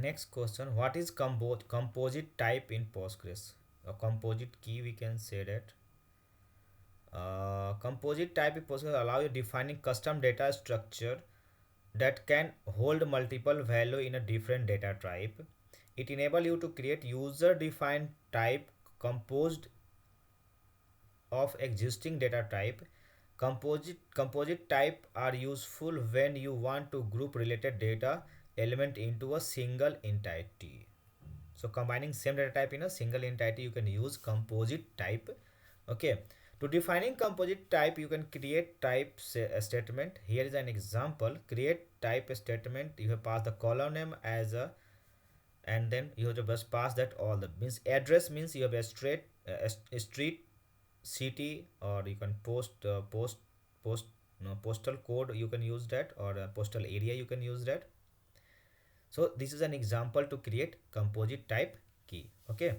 Next question, what is composite type in Postgres? A composite key, we can say that. Composite type in Postgres allow you defining custom data structure that can hold multiple value in a different data type. It enable you to create user defined type composed of existing data type. Composite type are useful when you want to group related data element into a single entity. So combining same data type in a single entity, you can use composite type. Okay. To defining composite type, you can create type statement. Here is an example. Create type statement. You have passed the column name as a, and then you have to just pass that all the means address means you have a street, city, or you can post no, postal code, you can use that, or a postal area, you can use that. So this is an example to create composite type key. Okay.